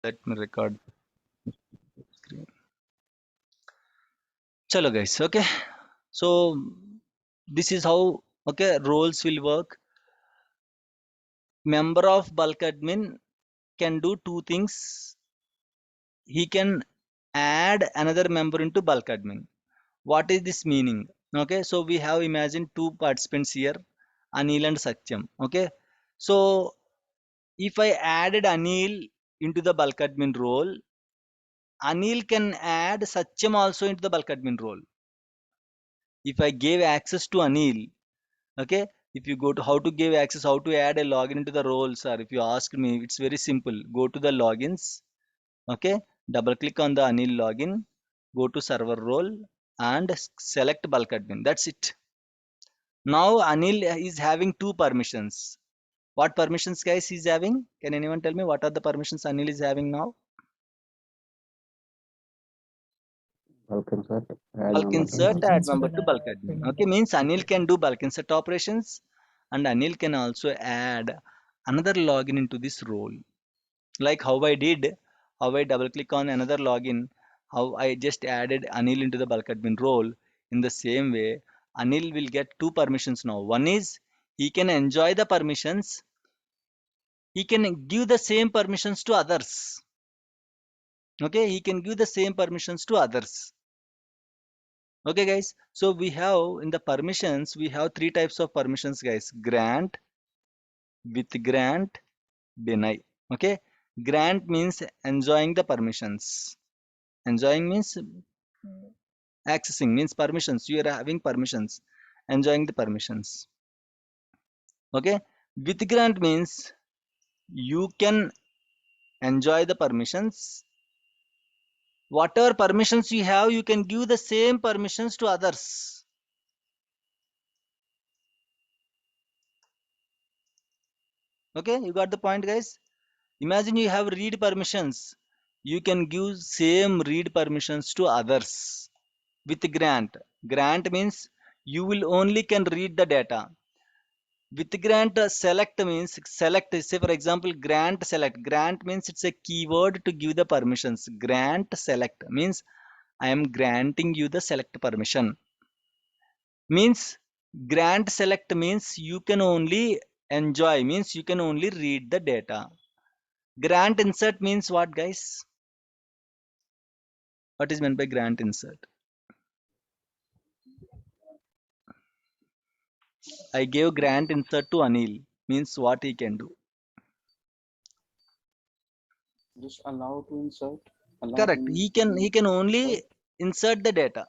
Let me record screen. Chalo guys, okay. So this is how roles will work. Member of bulk admin can do two things. He can add another member into bulk admin. What is this meaning? Okay, so we have imagined two participants here, Anil and Satyam. Okay, so if I added Anil into the bulk admin role, Anil can add Satyam also into the bulk admin role. If I gave access to Anil, okay, if you go to how to give access, how to add a login into the roles, or if you ask me, it's very simple. Go to the logins, okay, double click on the Anil login, go to server role and select bulk admin. That's it. Now Anil is having two permissions. What permissions guys is having? Can anyone tell me what are the permissions Anil is having now? Bulk insert, Bulk insert, add member to bulk admin. Okay, means Anil can do bulk insert operations and Anil can also add another login into this role. Like how I did, how I double click on another login, how I just added Anil into the bulk admin role. In the same way, Anil will get two permissions now. One is he can enjoy the permissions, he can give the same permissions to others. Okay, he can give the same permissions to others. Okay guys, so we have in the permissions, we have three types of permissions guys: grant, with grant, deny. Okay, grant means enjoying the permissions. Enjoying means accessing, means permissions. You are having permissions, enjoying the permissions. Okay, with grant means you can enjoy the permissions. Whatever permissions you have, you can give the same permissions to others. Okay, you got the point guys. Imagine you have read permissions, you can give same read permissions to others. With grant, grant means you will only can read the data. With grant, select means select. Say for example, grant select. Grant means it's a keyword to give the permissions. Grant select means I am granting you the select permission. Means grant select means you can only enjoy, means you can only read the data. Grant insert means what guys? What is meant by grant insert? I gave grant insert to Anil, means what he can do. Just allow to insert. Correct. He can only insert the data.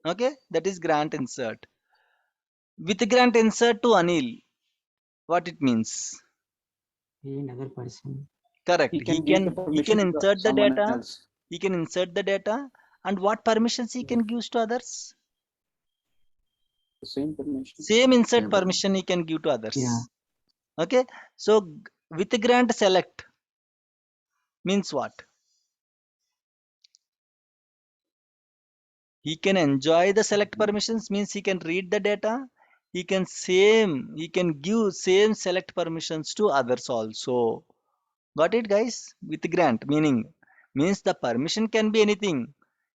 Okay, that is grant insert. With grant insert to Anil, what it means? Another person. Correct. He can give the He can permission to insert the someone data. else. He can insert the data, and what permissions he can give to others? The same permission. Same insert permission he can give to others. Yeah. Okay. So with grant select means what? He can enjoy the select permissions, means he can read the data. He can give same select permissions to others also. Got it guys? With grant means the permission can be anything.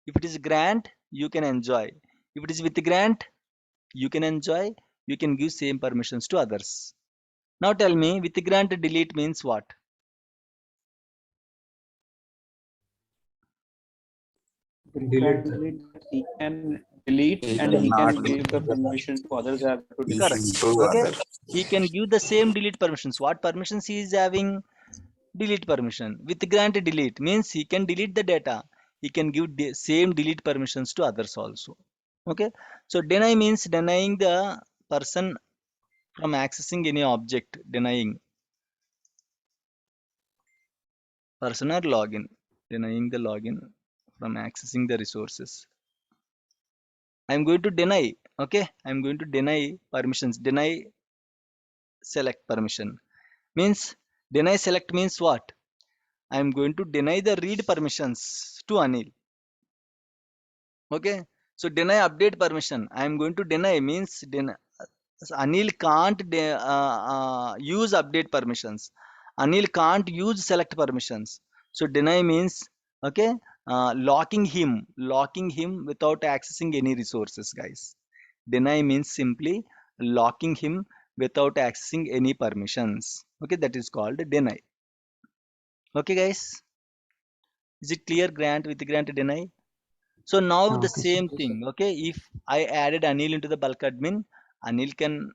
If it is grant, you can enjoy. If it is with grant, you can enjoy. You can give same permissions to others. Now tell me, with grant delete means what? Delete. He can delete and he can give the permission to others have to delete. Correct. Okay. He can give the same delete permissions. What permissions he is having? Delete permission. With grant delete means he can delete the data. He can give same delete permissions to others also. Okay. So deny means denying the person from accessing any object. Denying person or login. Denying the login from accessing the resources. I'm going to deny. Okay. I'm going to deny permissions. Deny select permission. Means deny select means what? I am going to deny the read permissions to Anil. Okay. So deny update permission. I am going to deny means Anil can't use update permissions. Anil can't use select permissions. So deny means, okay, locking him without accessing any resources, guys. Deny means simply locking him without accessing any permissions. Okay, that is called deny. Okay, guys, is it clear? Grant with grant deny. So now the Okay, sir. same thing. Okay, if I added Anil into the bulk admin, Anil can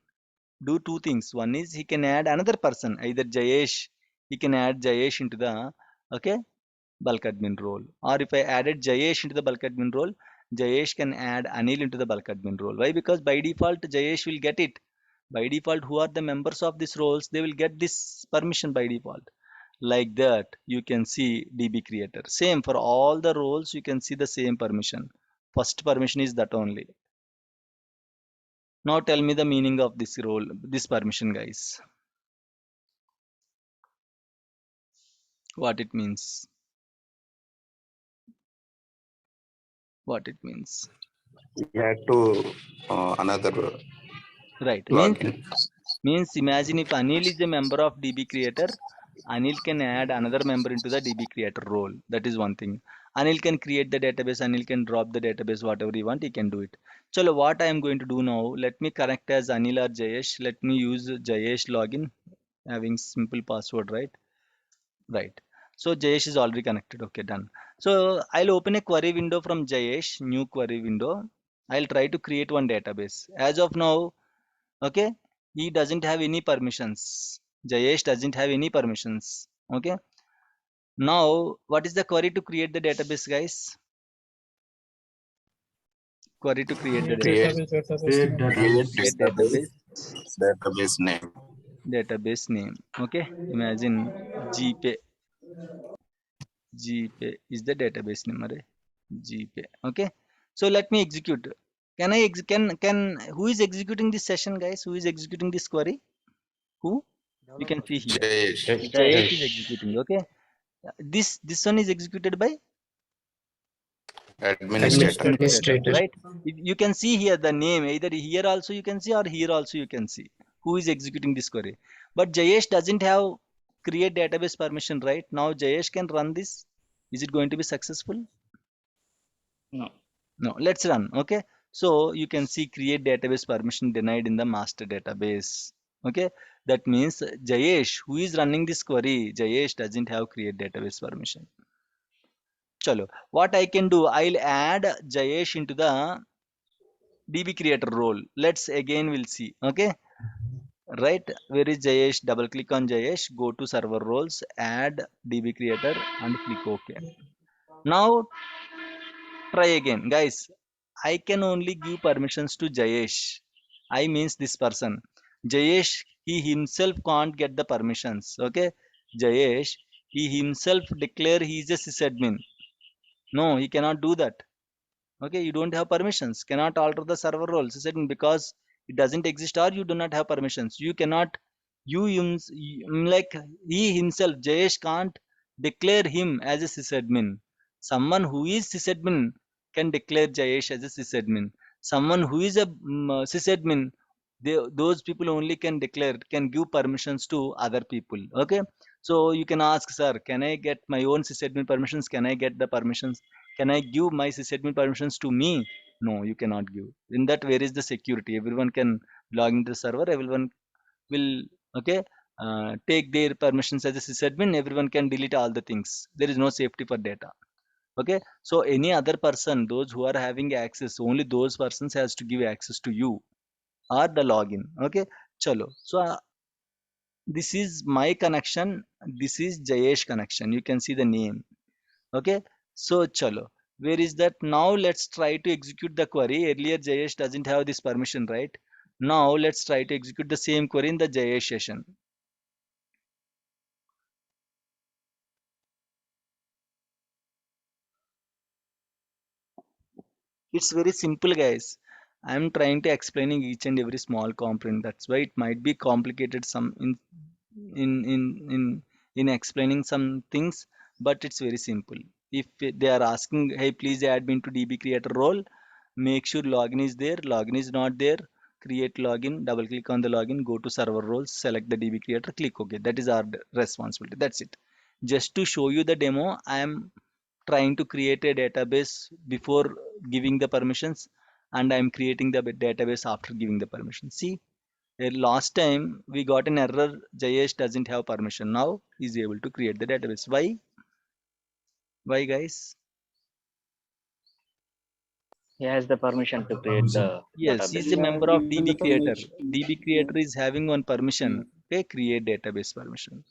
do two things. One is he can add another person, either Jayesh. He can add Jayesh into the, okay, bulk admin role. Or if I added Jayesh into the bulk admin role, Jayesh can add Anil into the bulk admin role. Why? Because by default Jayesh will get it. By default, who are the members of these roles? They will get this permission by default. Like that, you can see DB creator. Same for all the roles, you can see the same permission. First permission is that only. Now tell me the meaning of this role, this permission, guys. What it means. What it means. You had to another Right. login. Means imagine if Anil is a member of DB creator, Anil can add another member into the DB creator role. That is one thing. Anil can create the database, Anil can drop the database, whatever he want, he can do it. Chalo, what I am going to do now, let me connect as Anil or Jayesh. Let me use Jayesh login, having simple password, right? Right. So Jayesh is already connected. Okay, done. So I'll open a query window from Jayesh, new query window. I'll try to create one database. As of now, okay, he doesn't have any permissions. Jayesh doesn't have any permissions. Okay, now what is the query to create the database, guys? Query to create the Create database. Create create database. Create database database. database name. Database name. Okay, imagine GPay. GPay is the database name. Array. GPay. Okay, so let me execute. Can I can who is executing this session, guys? Who is executing this query? Who? You can see here. Jayesh. Jayesh is executing. Okay, this one is executed by Administrator. administrator, right? You can see here the name, either here also you can see or here also you can see who is executing this query. But Jayesh doesn't have create database permission, right? Now Jayesh can run this. Is it going to be successful? No. No. Let's run. Okay, so you can see create database permission denied in the master database. Okay, that means Jayesh, who is running this query, Jayesh doesn't have create database permission. Chalo, what I can do, I'll add Jayesh into the DB creator role. Let's again we'll see. Okay, right? Where is Jayesh? Double click on Jayesh, go to server roles, add DB creator and click OK. Now try again, guys. I can only give permissions to Jayesh. I means this person. Jayesh, he himself can't get the permissions. Okay, Jayesh, he himself declare he is a sysadmin. No, he cannot do that. Okay, you don't have permissions, cannot alter the server roles because it doesn't exist, or you do not have permissions. You cannot, like he himself, Jayesh can't declare him as a sysadmin. Someone who is sysadmin can declare Jayesh as a sysadmin. Someone who is a sysadmin, those people only can declare, can give permissions to other people. Okay, so you can ask, sir, can I get my own sysadmin permissions? Can I get the permissions? Can I give my sysadmin permissions to me? No, you cannot give. In that, where is the security? Everyone can log into the server. Everyone will, okay, take their permissions as a sysadmin. Everyone can delete all the things. There is no safety for data. Okay, so any other person, those who are having access, only those persons has to give access to you or the login. Okay, chalo. So this is my connection. This is Jayesh connection. You can see the name. Okay, so chalo, where is that? Now let's try to execute the query. Earlier Jayesh doesn't have this permission, right? Now let's try to execute the same query in the Jayesh session. It's very simple, guys. I'm trying to explaining each and every small component. That's why it might be complicated some in in in in explaining some things, but it's very simple. If they are asking, hey, please add me into DB creator role, make sure login is there. Login is not there, create login, double click on the login, go to server roles, select the DB creator, click OK. That is our responsibility. That's it. Just to show you the demo, I am trying to create a database before giving the permissions, and I am creating the database after giving the permission. See, last time we got an error, Jayesh doesn't have permission. Now he's able to create the database. Why? Why, guys? He has the permission to create the Yes, he's database. a You have member of given the DB creator. permission. DB Yeah. creator is having one permission. Hmm. Okay, create database permission.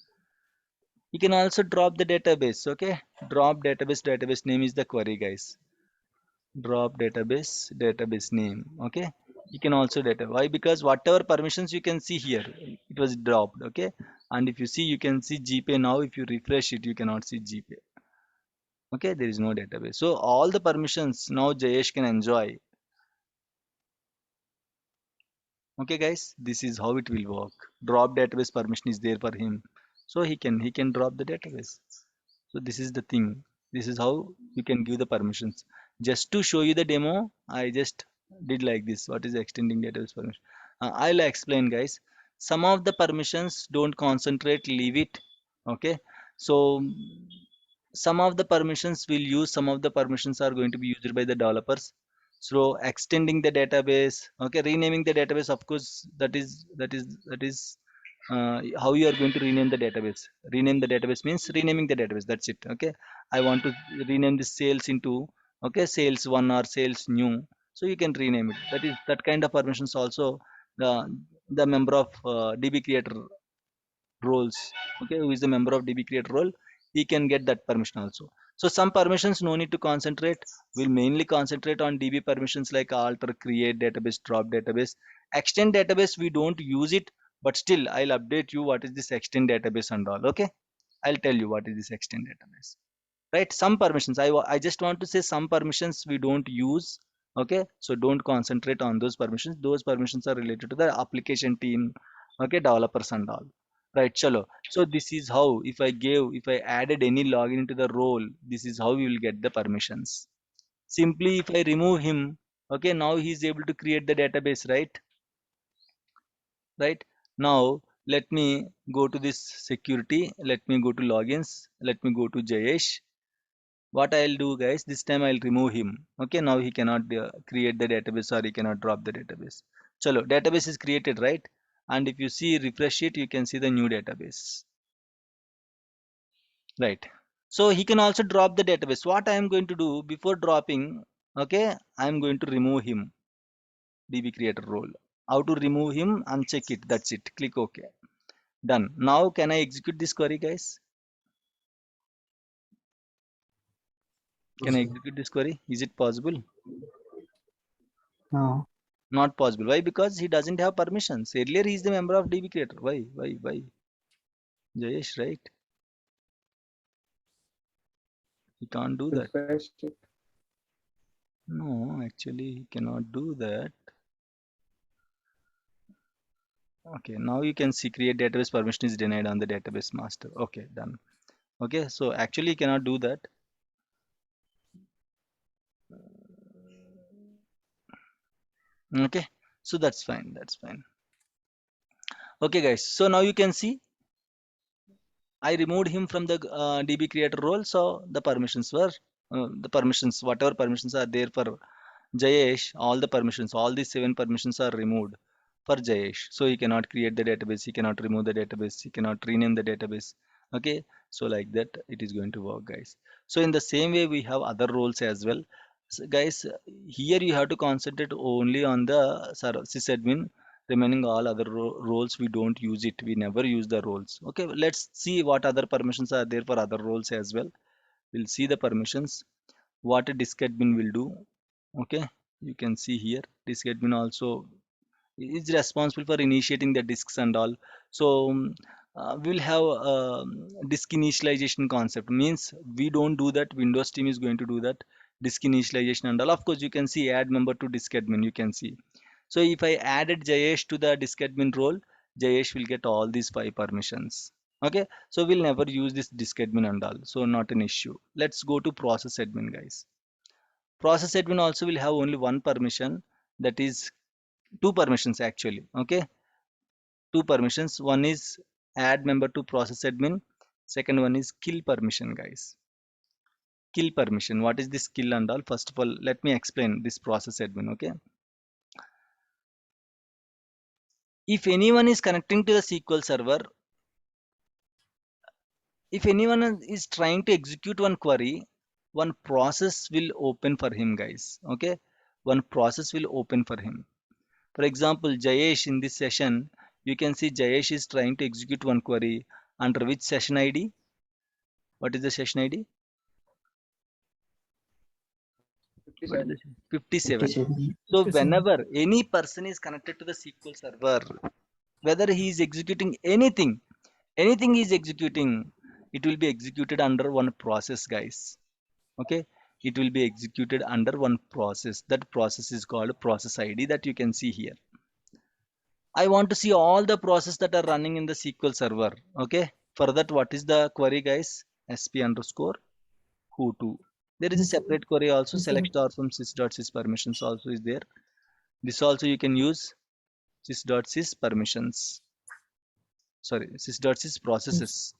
You can also drop the database. Okay, drop database. Database name is the query, guys. Drop database name. Okay, you can also data. Why? Because whatever permissions you can see here, it was dropped. Okay, and if you see, you can see GPay now. If you refresh it, you cannot see GPay. Okay, there is no database. So all the permissions now Jayesh can enjoy. Okay, guys, this is how it will work. Drop database permission is there for him, so he can drop the database. So this is the thing. This is how you can give the permissions. Just to show you the demo, I just did like this. What is extending database permission? I'll explain, guys. Some of the permissions don't concentrate, leave it. Okay. So some of the permissions will use, some of the permissions are going to be used by the developers. So extending the database, okay, renaming the database, of course, that is how you are going to rename the database. Rename the database means renaming the database, that's it. Okay, I want to rename this sales into, okay, sales one or sales new, so you can rename it. That is that kind of permissions also the the member of DB creator roles, okay, who is the member of DB creator role, he can get that permission also. So some permissions no need to concentrate, will mainly concentrate on DB permissions like alter, create database, drop database. Extend database we don't use it, but still I'll update you what is this extend database and all. Okay, I'll tell you what is this extend database. Right, some permissions I just want to say some permissions we don't use. Okay, so don't concentrate on those permissions. Those permissions are related to the application team, okay, developers and all. Right, chalo. So this is how, if I added any login into the role, this is how we will get the permissions. Simply if I remove him, okay, now he is able to create the database, right. Now let me go to this security, let me go to logins, let me go to Jayesh. What I'll do, guys, this time I'll remove him. Okay, now he cannot create the database, or he cannot drop the database. Chalo, database is created, right? And if you see, refresh it, you can see the new database, right? So he can also drop the database. What I am going to do before dropping, okay, I am going to remove him, DB creator role. How to remove him? Uncheck it, that's it, click OK. Done. Now can I execute this query, guys? Can I execute this query? Is it possible? No. Not possible. Why? Because he doesn't have permissions. Earlier he is the member of DB creator. Why? Jayesh, right? He can't do that. Refresh it. No, actually he cannot do that. Okay, now you can see create database permission is denied on the database master. Okay, done. Okay, so actually he cannot do that. Okay, so that's fine. That's fine. Okay, guys. So now you can see I removed him from the DB creator role. So the permissions were whatever permissions are there for Jayesh, all the permissions, all these 7 permissions are removed for Jayesh. So he cannot create the database, he cannot remove the database, he cannot rename the database. Okay, so like that it is going to work, guys. So in the same way, we have other roles as well. So guys, here you have to concentrate only on the sysadmin. Remaining all other roles, we don't use it. We never use the roles. Okay, let's see what other permissions are there for other roles as well. We'll see the permissions. What a disk admin will do. Okay, you can see here disk admin also is responsible for initiating the disks and all. So we'll have disk initialization concept, means we don't do that, Windows team is going to do that disk initialization and all. Of course, you can see add member to disk admin, you can see. So if I added Jayesh to the disk admin role, Jayesh will get all these 5 permissions. Okay, so we'll never use this disk admin and all, so not an issue. Let's go to process admin, guys. Process admin also will have only one permission, that is 2 permissions actually. Okay, 2 permissions. One is add member to process admin, Second one is kill permission, guys. Kill permission. What is this kill and all? First of all, let me explain this process admin. Okay. If anyone is connecting to the SQL server, if anyone is trying to execute one query, one process will open for him, guys. Okay. One process will open for him. For example, Jayesh in this session, you can see Jayesh is trying to execute one query under which session ID? What is the session ID? What is the 57. 57. So whenever any person is connected to the SQL server, whether he is executing anything he is executing, it will be executed under one process, guys. Okay, it will be executed under one process. That process is called process ID that you can see here. I want to see all the processes that are running in the SQL server. Okay, for that, what is the query, guys? sp underscore who to. There is a separate query also. Select star from sys.sys permissions also is there. This also you can use sys.sys permissions. Sorry, sys.sys processes.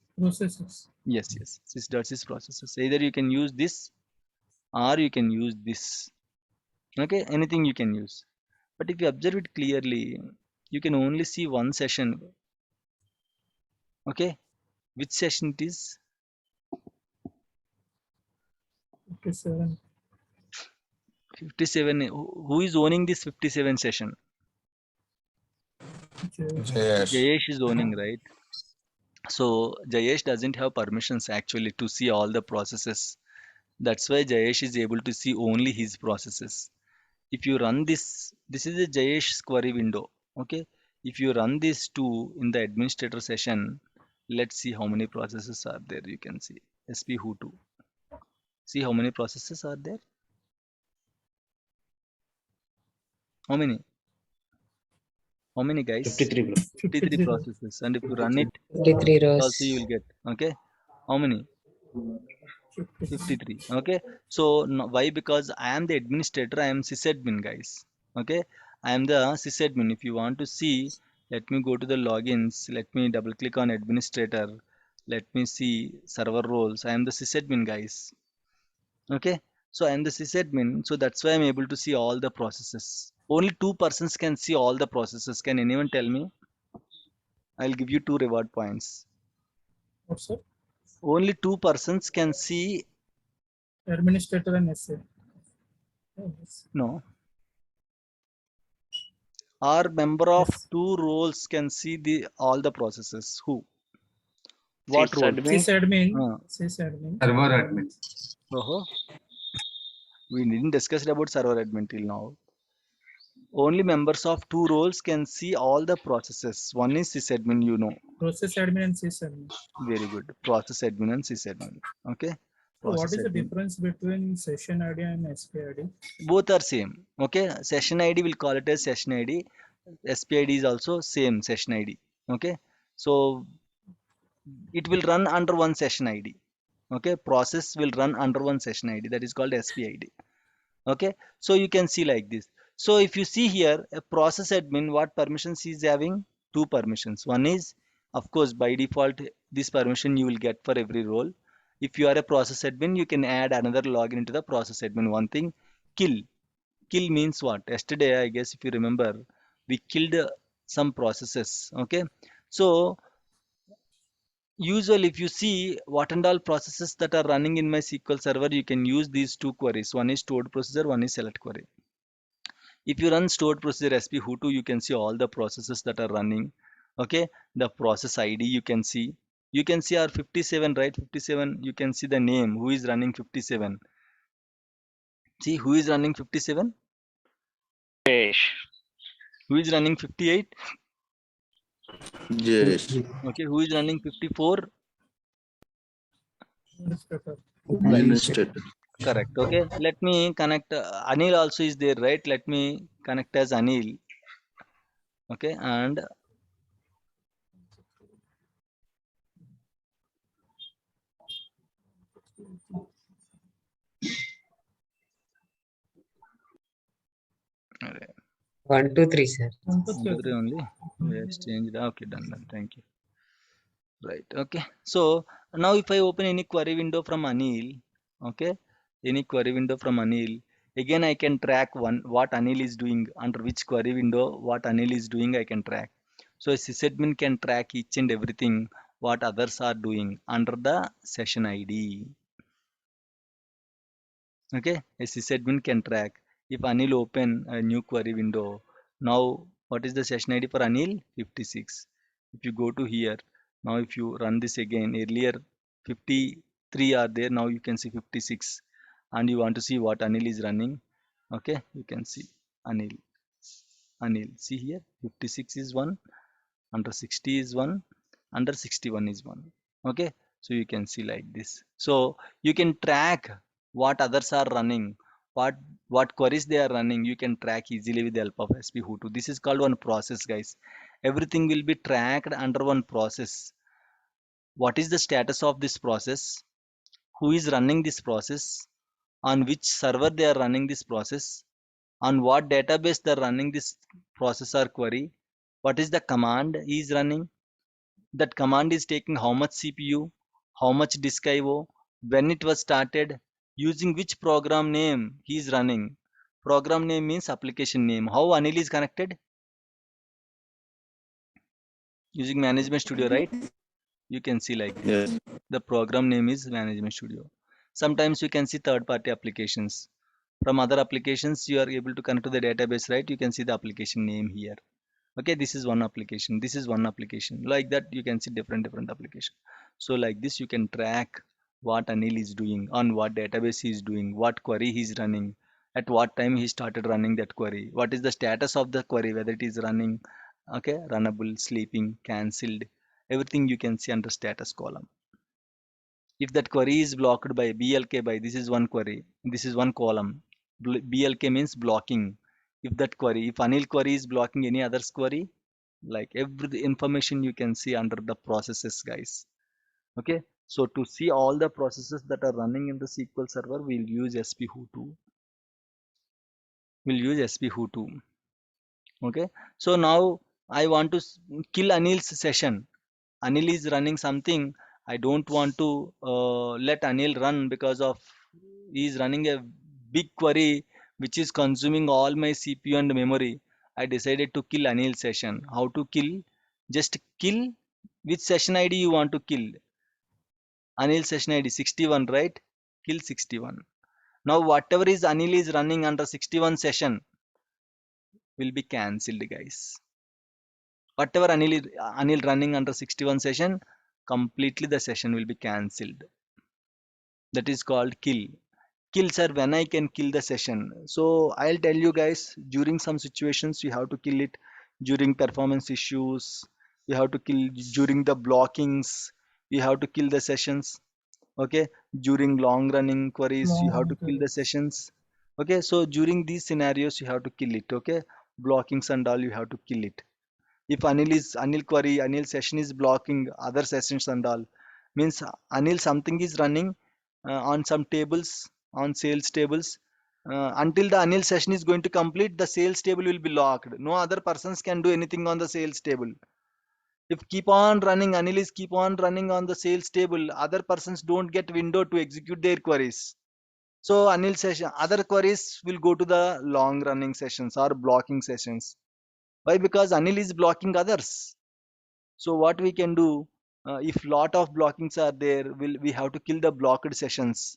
Yes, sys.sys processes. Either you can use this or you can use this. Okay, anything you can use. But if you observe it clearly, you can only see one session. Okay, which session it is? 57. Who is owning this 57 session? Jayesh is owning, right? So Jayesh doesn't have permissions actually to see all the processes. That's why Jayesh is able to see only his processes. If you run this is a Jayesh query window. Okay. If you run this too in the administrator session, let's see how many processes are there. You can see sp who to. See how many processes are there? How many? How many, guys? 53, bro. 53 processes. And if you run it, 53 rows. also you will get. Okay. How many? 53. Okay. So why? Because I am the administrator. I am sysadmin, guys. Okay. I am the sysadmin. If you want to see, let me go to the logins. Let me double click on administrator. Let me see server roles. I am the sysadmin, guys. Okay. So I am the sysadmin. So that's why I'm able to see all the processes. Only two persons can see all the processes. Can anyone tell me? I'll give you 2 reward points. What's up? Only 2 persons can see. Administrator and SA. No. Or member of Yes. 2 roles can see all the processes. Who? What role? Sysadmin. Uh, Sysadmin. Server admin. we didn't discuss about server admin till now. Only members of 2 roles can see all the processes. One is sysadmin, you know. Process admin and sysadmin. Very good. Process admin and sysadmin. Okay. So what Process is the admin. difference between session ID and SP ID? Both are same. Okay. Session ID, will call it as session ID. SPID is also same session ID. Okay. So it will run under one session ID. Okay. Process will run under one session ID, that is called SPID. Okay. So you can see like this. So if you see here, a process admin, what permissions he is having? 2 permissions. One is, of course, by default, this permission you will get for every role. If you are a process admin, you can add another login into the process admin. One thing, kill. Kill means what? Yesterday, I guess, if you remember, we killed some processes. Okay. So usually, if you see what and all processes that are running in my SQL server, you can use these 2 queries. One is stored procedure, one is select query. If you run stored procedure sp who to, you can see all the processes that are running. Okay, the process ID you can see. You can see our 57, right? 57. You can see the name. Who is running 57? See who is running 57? Jayesh. Who is running 58? Yes. Okay, who is running 54? Administrator. Correct. Okay, let me connect. Anil also is there, right? Let me connect as Anil. Okay, and alright, 1, 2, 3, sir. 1, 2, 3 only. Yes, changed. Okay, done. Thank you. Right. Okay. So now if I open any query window from Anil, okay, any query window from Anil, again I can track what Anil is doing under which query window, what Anil is doing, I can track. So a sysadmin can track each and everything what others are doing under the session ID. Okay, a sysadmin can track. If Anil open a new query window, now what is the session ID for Anil? 56. If you go to here, now if you run this again, earlier 53 are there, now you can see 56. And you want to see what Anil is running. Okay, you can see Anil. Anil, see here, 56 is one, under 60 is one, under 61 is one. Okay, so you can see like this. So you can track what others are running, what what queries they are running. You can track easily with the help of SP Hutu. This is called one process, guys. Everything will be tracked under one process. What is the status of this process? Who is running this process? On which server they are running this process? On what database they are running this process or query? What is the command he is running? That command is taking how much CPU, how much disk IO, when it was started, using which program name he is running. Program name means application name. How Anil is connected? Using Management Studio, right? You can see like this. Yes. The program name is Management Studio. Sometimes you can see third-party applications. From other applications, you are able to connect to the database, right? You can see the application name here. Okay, this is one application, this is one application, like that you can see different application. So like this you can track what Anil is doing, on what database he is doing, what query he is running, at what time he started running that query, what is the status of the query, whether it is running, okay, runnable, sleeping, cancelled, everything you can see under status column. If that query is blocked by BLK by, this is one query, this is one column, BLK means blocking. If that query, if Anil query is blocking any other's query, like every information you can see under the processes, guys. Okay, so to see all the processes that are running in the SQL server, we'll use SP-Hutu. We'll use SP-Hutu. Okay, so now I want to kill Anil's session. Anil is running something. I don't want to let Anil run because of he is running a big query which is consuming all my CPU and memory. I decided to kill Anil session. How to kill? Just kill. Which session ID you want to kill? Anil session ID 61, right? Kill 61. Now whatever is Anil is running under 61 session will be cancelled, guys. Whatever Anil running under 61 session, completely the session will be cancelled. That is called kill. Kill, sir, when I can kill the session. So I'll tell you guys, during some situations you have to kill it, during performance issues, you have to kill during the blockings, you have to kill the sessions. Okay, during long running queries you have to kill the sessions. Okay, so during these scenarios you have to kill it. Okay, blockings and all you have to kill it. If Anil query, Anil session is blocking other sessions and all, means Anil something is running on some tables, on sales tables, until the Anil session is going to complete, the sales table will be locked, no other persons can do anything on the sales table. If keep on running, Anil is keep on running on the sales table, other persons don't get window to execute their queries. So Anil session, other queries will go to the long running sessions or blocking sessions. Why? Because Anil is blocking others. So what we can do, if lot of blockings are there, we have to kill the blocked sessions.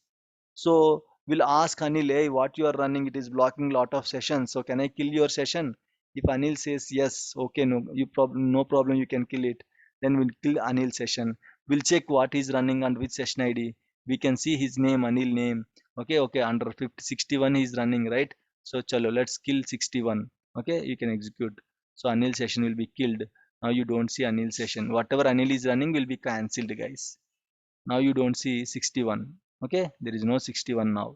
So we'll ask Anil, hey, what you are running, it is blocking lot of sessions, so can I kill your session? If Anil says yes, okay, no problem, you can kill it, then we'll kill Anil session. We'll check what is running and which session ID. We can see his name, Anil name. Okay, under 50 61 he's running, right? So chalo, let's kill 61. Okay, you can execute. So Anil session will be killed. Now you don't see Anil session, whatever Anil is running will be cancelled, guys. Now you don't see 61. Okay, there is no 61 now.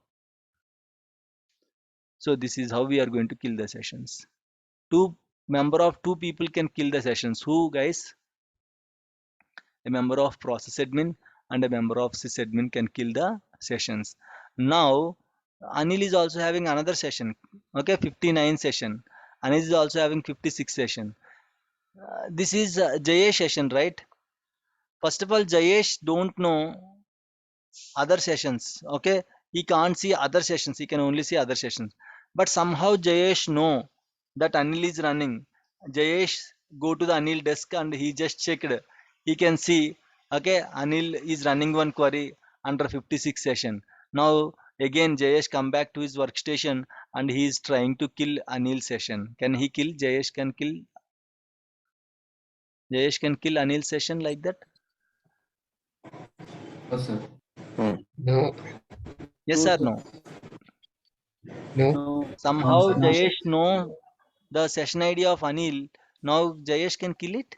So this is how we are going to kill the sessions. Member of two people can kill the sessions. Who, guys? A member of process admin and a member of sysadmin can kill the sessions. Now Anil is also having another session. Okay, 59 session. Anil is also having 56 session. This is Jayesh session, right? First of all, Jayesh don't know other sessions. Okay, he can't see other sessions. He can only see other sessions. But somehow Jayesh know that Anil is running. Jayesh go to the Anil desk and he just checked. He can see. Okay, Anil is running one query under 56 session. Now again Jayesh come back to his workstation and he is trying to kill Anil session. Can he kill? Jayesh can kill Anil session like that? No, sir. No, Yes No, or sir. no? No. No. Somehow No, sir. Jayesh know the session ID of Anil. Now Jayesh can kill it.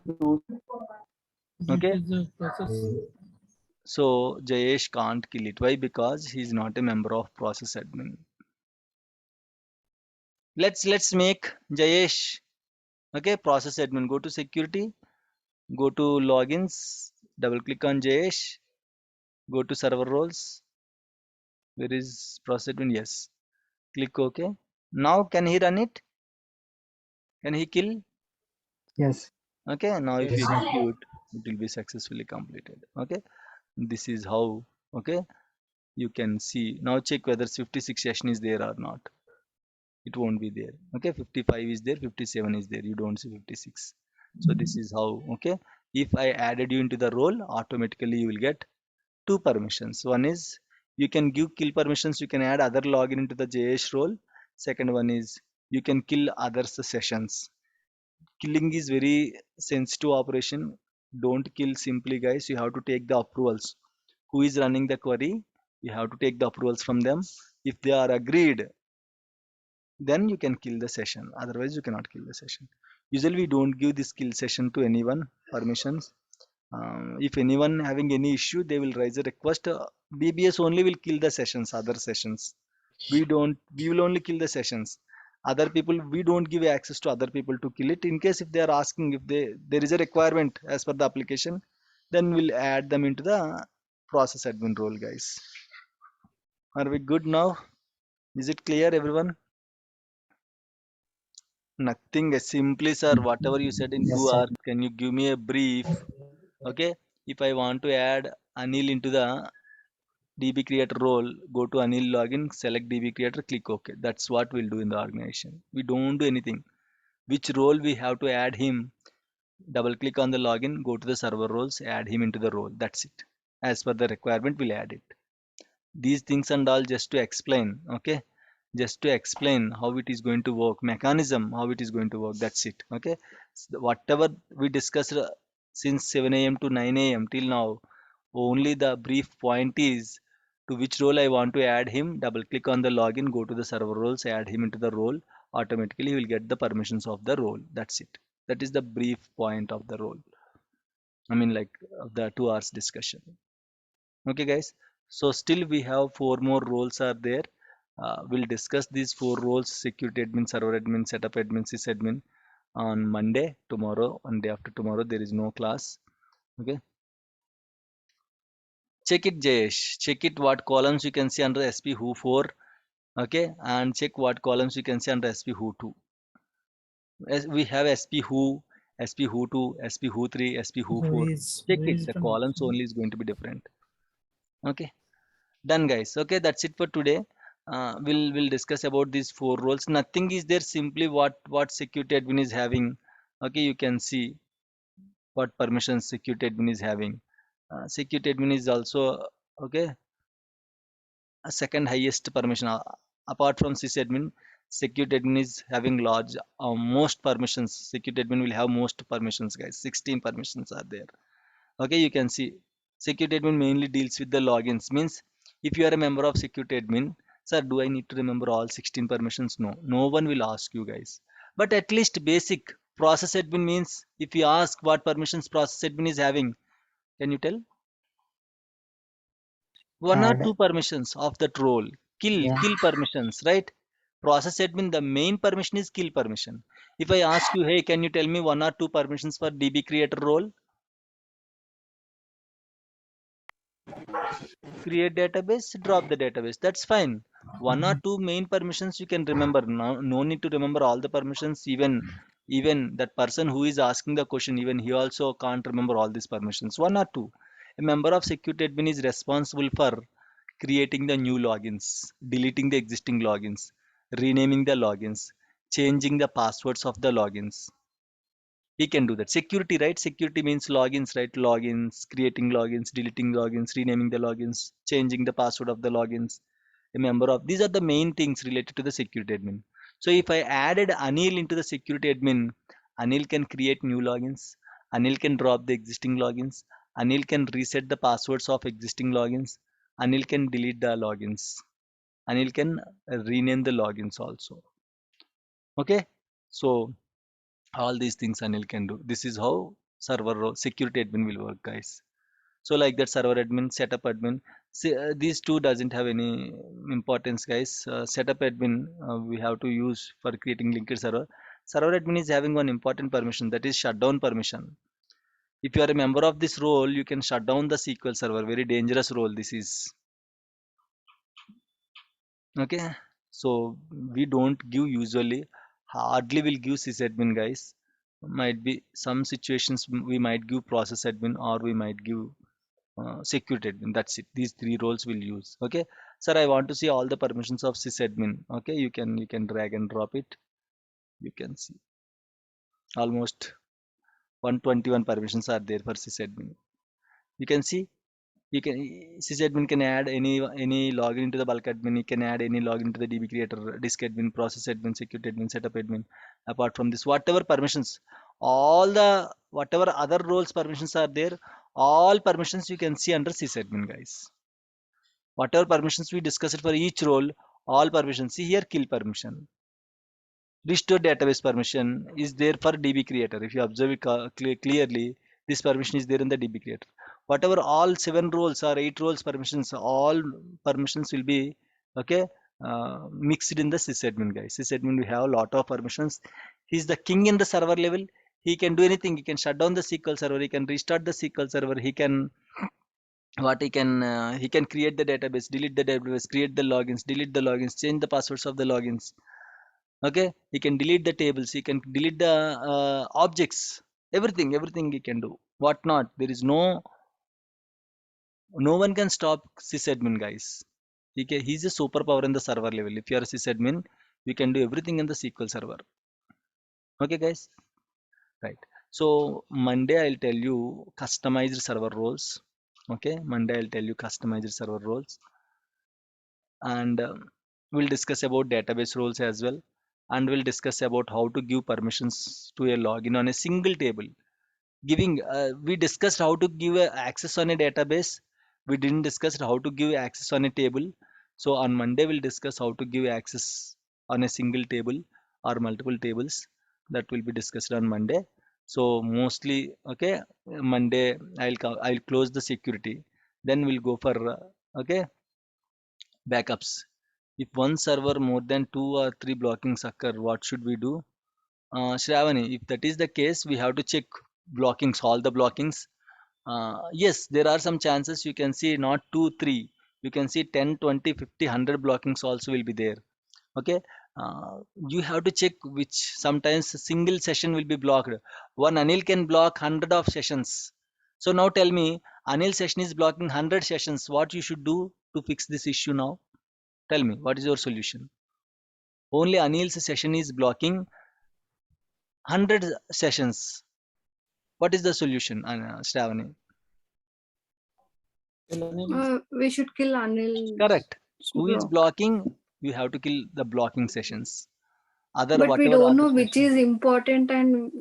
No. It Okay. is a process. So Jayesh can't kill it. Why? Because he's not a member of process admin. Let's make Jayesh okay process admin. Go to security, go to logins, double click on Jayesh, go to server roles. Where is process admin? Yes. Click OK. Now can he run it? Can he kill? Yes. Okay. Now if you Yes. execute, it will be successfully completed. Okay. This is how okay you can see. Now check whether 56 session is there or not. It won't be there. Okay, 55 is there, 57 is there. You don't see 56. So this is how okay. If I added you into the role, automatically you will get two permissions. One is you can give kill permissions, you can add other login into the JS role. Second one is you can kill other sessions. Killing is very sensitive operation. Don't kill simply, guys. You have to take the approvals. Who is running the query? You have to take the approvals from them. If they are agreed, then you can kill the session. Otherwise you cannot kill the session. Usually we don't give this kill session to anyone permissions. If anyone having any issue, they will raise a request. DBS only will kill the sessions, other sessions we will only kill the sessions. Other people, we don't give access to other people to kill it. In case if they are asking, if there is a requirement as per the application, then we'll add them into the process admin role, guys. Are we good now? Is it clear, everyone? Nothing. Simply, sir, whatever you said in Yes, 2 hours, sir. can you give me a brief? Okay. If I want to add Anil into the DB creator role, go to Anil login, select DB creator, click OK. That's what we'll do in the organization. We don't do anything. Which role we have to add him? Double click on the login, go to the server roles, add him into the role. That's it. As per the requirement, we'll add it. These things and all just to explain. Okay, just to explain how it is going to work, mechanism how it is going to work. That's it. Okay, whatever we discussed since 7 a.m. to 9 a.m. till now, only the brief point is to which role I want to add him. Double click on the login, go to the server roles, add him into the role. Automatically he will get the permissions of the role. That's it. That is the brief point of the role. I mean, like of the 2 hours discussion. Okay, guys. So still we have 4 more roles are there. We'll discuss these 4 roles: security admin, server admin, setup admin, sysadmin on Monday. Tomorrow and day after tomorrow there is no class. Okay. Check it, Jayesh. Check it what columns you can see under SP Who 4. Okay, and check what columns you can see under SP Who 2. As we have SP Who, SP Who 2, SP Who 3, SP Who So 4. Check who it. is The the columns only is going to be different. Okay. Done, guys. Okay, that's it for today. We'll discuss about these 4 roles. Nothing is there. Simply what security admin is having. Okay, you can see what permissions security admin is having. Security admin is also okay a second highest permission apart from sysadmin. Security admin is having large most permissions. Security admin will have most permissions, guys. 16 permissions are there. Okay, you can see security admin mainly deals with the logins. Means if you are a member of security admin, sir, do I need to remember all 16 permissions? No, no one will ask you, guys. But at least basic process admin means if you ask what permissions process admin is having, can you tell? One or Add. two permissions of that role. Yeah. Kill permissions, right? Process admin, the main permission is kill permission. If I ask you, hey, can you tell me one or two permissions for DB creator role? Create database, drop the database, that's fine. One or two main permissions you can remember. No need to remember all the permissions. Even Even that person who is asking the question, even he also can't remember all these permissions. One or two. A member of security admin is responsible for creating the new logins, deleting the existing logins, renaming the logins, changing the passwords of the logins. He can do that. Security, right? Security means logins, right? Logins, creating logins, deleting logins, renaming the logins, changing the password of the logins. A member of these are the main things related to the security admin. So if I added Anil into the security admin, Anil can create new logins. Anil can drop the existing logins. Anil can reset the passwords of existing logins. Anil can delete the logins. Anil can rename the logins also. Okay. So all these things Anil can do. This is how security admin will work, guys. So like that, server admin, setup admin. See, these two doesn't have any importance, guys. Setup admin we have to use for creating linked server. Server admin is having one important permission, that is shutdown permission. If you are a member of this role, you can shut down the SQL server. Very dangerous role this is. Okay, so we don't give usually, hardly will give sysadmin, guys. Might be some situations we might give process admin or we might give security admin. That's it. These three roles we'll use. Okay, sir, I want to see all the permissions of sysadmin. Okay, you can drag and drop it. You can see almost 121 permissions are there for sysadmin. You can see, you can sysadmin can add any login into the bulk admin. You can add any login to the DB creator, disk admin, process admin, security admin, setup admin. Apart from this, whatever permissions, all the whatever other roles permissions are there, all permissions you can see under sysadmin, guys. Whatever permissions we discussed for each role, all permissions. See here, kill permission. Restore database permission is there for DB creator. If you observe it clearly, this permission is there in the DB creator. Whatever all 7 roles or 8 roles permissions, all permissions will be okay mixed in the sysadmin, guys. Sysadmin we have a lot of permissions. He's the king in the server level. He can do anything. He can shut down the SQL server. He can restart the SQL server. He can create the database, delete the database, create the logins, delete the logins, change the passwords of the logins. Okay, he can delete the tables, he can delete the objects, everything he can do. What not, there is no one can stop sysadmin, guys. He's a superpower in the server level. If you are a sysadmin, you can do everything in the SQL server. Okay, guys, right? So Monday I'll tell you customized server roles. Okay, Monday I'll tell you customized server roles, and we'll discuss about database roles as well, and we'll discuss about how to give permissions to a login on a single table. We discussed how to give access on a database. We didn't discuss how to give access on a table. So on Monday we'll discuss how to give access on a single table or multiple tables. That will be discussed on Monday. So mostly, okay, Monday I'll close the security, then we'll go for okay, backups. If one server more than 2 or 3 blockings occur, what should we do? Shravani, if that is the case, we have to check blockings, all the blockings. Yes, there are some chances you can see not 2, 3. You can see 10, 20, 50, 100 blockings also will be there. Okay. You have to check which, sometimes a single session will be blocked. One Anil can block 100 of sessions. So now tell me, Anil session is blocking 100 sessions. What you should do to fix this issue now? Tell me, what is your solution? Only Anil's session is blocking 100 sessions. What is the solution, Shravani? We should kill Anil. Correct. Who is Block. blocking? You have to kill the blocking sessions. But we Whatever don't other know which sessions. is important and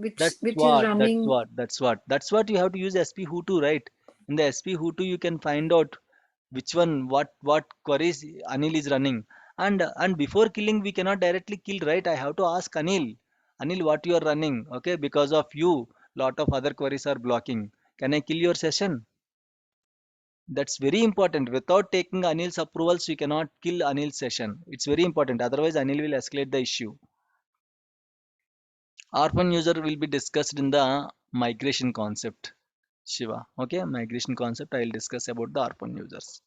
which That's is what. running. That's what you have to use SP Who2, right? In the SP Who2, you can find out which one, what queries Anil is running. And before killing, we cannot directly kill, right? I have to ask Anil. Anil, what you are running? Okay, because of you, lot of other queries are blocking. Can I kill your session? That's very important. Without taking Anil's approvals, you cannot kill Anil's session. It's very important. Otherwise, Anil will escalate the issue. Orphan user will be discussed in the migration concept. Shiva. Okay, migration concept. I will discuss about the orphan users.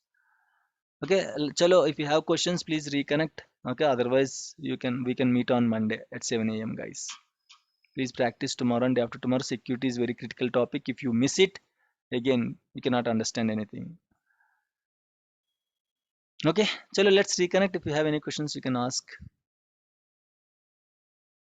Okay, chalo. If you have questions, please reconnect. Okay, otherwise we can meet on Monday at 7 a.m. guys. Please practice tomorrow and day after tomorrow. Security is very critical topic. If you miss it, again, you cannot understand anything. Okay, chalo, let's reconnect. If you have any questions, you can ask.